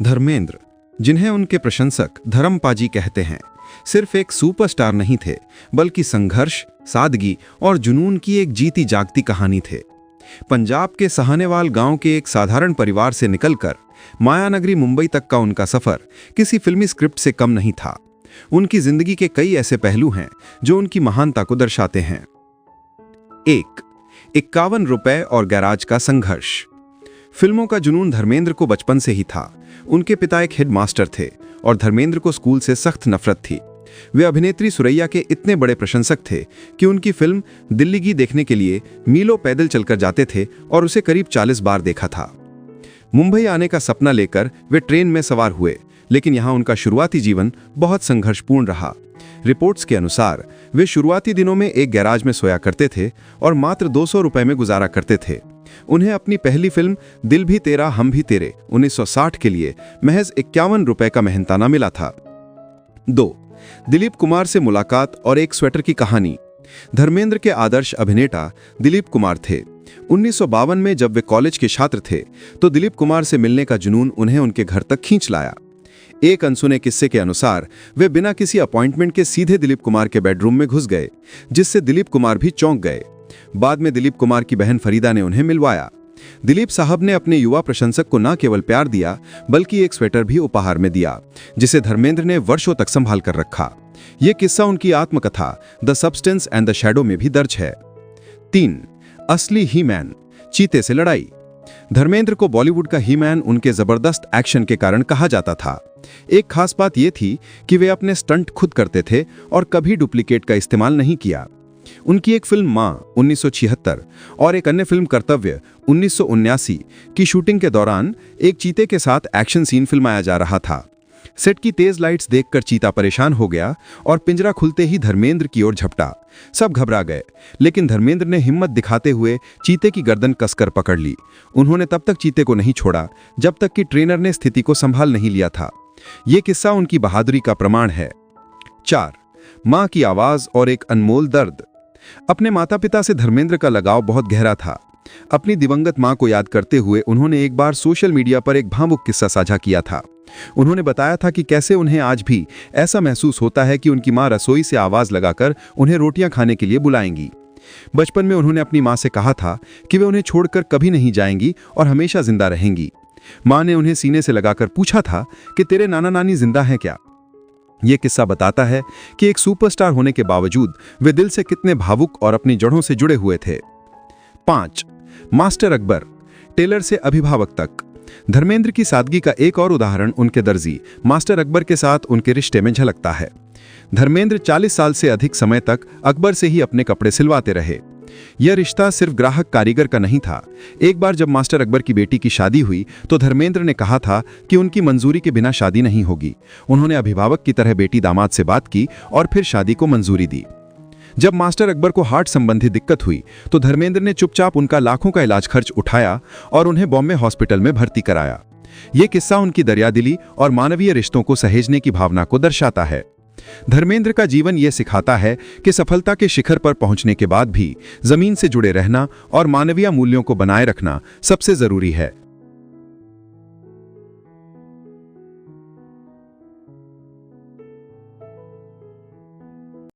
धर्मेंद्र, जिन्हें उनके प्रशंसक धर्मपाजी कहते हैं, सिर्फ एक सुपरस्टार नहीं थे, बल्कि संघर्ष, सादगी और जुनून की एक जीती जागती कहानी थे। पंजाब के सहानेवाल गांव के एक साधारण परिवार से निकलकर मायानगरी मुंबई तक का उनका सफर किसी फिल्मी स्क्रिप्ट से कम नहीं था। उनकी जिंदगी के कई ऐसे पहलू हैं जो उनकी महानता को दर्शाते हैं। 51 रुपए और गैराज का संघर्ष। फिल्मों का जुनून धर्मेंद्र को बचपन से ही था। उनके पिता एक हेडमास्टर थे और धर्मेंद्र को स्कूल से सख्त नफरत थी। वे अभिनेत्री सुरैया के इतने बड़े प्रशंसक थे कि उनकी फिल्म दिल्लीगी देखने के लिए मीलों पैदल चलकर जाते थे और उसे करीब 40 बार देखा था। मुंबई आने का सपना लेकर वे ट्रेन में सवार हुए, लेकिन यहाँ उनका शुरुआती जीवन बहुत संघर्षपूर्ण रहा। रिपोर्ट्स के अनुसार वे शुरुआती दिनों में एक गैराज में सोया करते थे और मात्र 200 रुपए में गुजारा करते थे। उन्हें अपनी पहली फिल्म दिल भी तेरा हम भी तेरे 1960 के लिए महज 51 रुपए का मेहनताना मिला था। 2. दिलीप कुमार से मुलाकात और एक स्वेटर की कहानी। धर्मेंद्र के आदर्श अभिनेता दिलीप कुमार थे। 1952 में जब वे कॉलेज के छात्र थे तो दिलीप कुमार से मिलने का जुनून उन्हें उनके घर तक खींच लाया। एक अनसुने किस्से के अनुसार वे बिना किसी अपॉइंटमेंट के सीधे दिलीप कुमार के बेडरूम में घुस गए, जिससे दिलीप कुमार भी चौंक गए। बाद में दिलीप कुमार की बहन फरीदा ने उन्हें मिलवाया। दिलीप साहब ने अपने युवा प्रशंसक को न केवल प्यार दिया, बल्कि एक स्वेटर भी उपहार में दिया, जिसे धर्मेंद्र ने वर्षों तक संभाल कर रखा। यह किस्सा उनकी आत्मकथा the substance and the shadow में भी दर्ज है। 3. असली ही मैन, चीते से लड़ाई। धर्मेंद्र को बॉलीवुड का ही मैन उनके जबरदस्त एक्शन के कारण कहा जाता था। एक खास बात यह थी कि वे अपने स्टंट खुद करते थे और कभी डुप्लीकेट का इस्तेमाल नहीं किया। उनकी एक फिल्म मां 1976 और एक अन्य फिल्म कर्तव्य 1979 की शूटिंग के दौरान एक चीते के साथ एक्शन सीन फिल्माया जा रहा था। सेट की तेज लाइट्स देखकर चीता परेशान हो गया और पिंजरा खुलते ही धर्मेंद्र की ओर झपटा। सब घबरा गए, लेकिन धर्मेंद्र ने हिम्मत दिखाते हुए चीते की गर्दन कसकर पकड़ ली। उन्होंने तब तक चीते को नहीं छोड़ा जब तक कि ट्रेनर ने स्थिति को संभाल नहीं लिया था। यह किस्सा उनकी बहादुरी का प्रमाण है। 4. मां की आवाज और एक अनमोल दर्द। अपने माता पिता से धर्मेंद्र का लगाव बहुत गहरा था। अपनी दिवंगत मां को याद करते हुए उन्होंने एक बार सोशल मीडिया पर एक भावुक किस्सा साझा किया था। उन्होंने बताया था कि कैसे उन्हें आज भी ऐसा महसूस होता है कि उनकी मां रसोई से आवाज लगाकर उन्हें रोटियां खाने के लिए बुलाएंगी। बचपन में उन्होंने अपनी मां से कहा था कि वे उन्हें छोड़कर कभी नहीं जाएंगी और हमेशा जिंदा रहेंगी। मां ने उन्हें सीने से लगाकर पूछा था कि तेरे नाना नानी जिंदा हैं क्या। यह किस्सा बताता है कि एक सुपरस्टार होने के बावजूद वे दिल से कितने भावुक और अपनी जड़ों से जुड़े हुए थे। 5. मास्टर अकबर, टेलर से अभिभावक तक। धर्मेंद्र की सादगी का एक और उदाहरण उनके दर्जी मास्टर अकबर के साथ उनके रिश्ते में झलकता है। धर्मेंद्र 40 साल से अधिक समय तक अकबर से ही अपने कपड़े सिलवाते रहे। यह रिश्ता सिर्फ ग्राहक कारीगर का नहीं था। एक बार जब मास्टर अकबर की बेटी की शादी हुई तो धर्मेंद्र ने कहा था कि उनकी मंजूरी के बिना शादी नहीं होगी। उन्होंने अभिभावक की तरह बेटी दामाद से बात की और फिर शादी को मंजूरी दी। जब मास्टर अकबर को हार्ट संबंधी दिक्कत हुई तो धर्मेंद्र ने चुपचाप उनका लाखों का इलाज खर्च उठाया और उन्हें बॉम्बे हॉस्पिटल में भर्ती कराया। यह किस्सा उनकी दरियादिली और मानवीय रिश्तों को सहेजने की भावना को दर्शाता है। धर्मेंद्र का जीवन यह सिखाता है कि सफलता के शिखर पर पहुंचने के बाद भी जमीन से जुड़े रहना और मानवीय मूल्यों को बनाए रखना सबसे जरूरी है।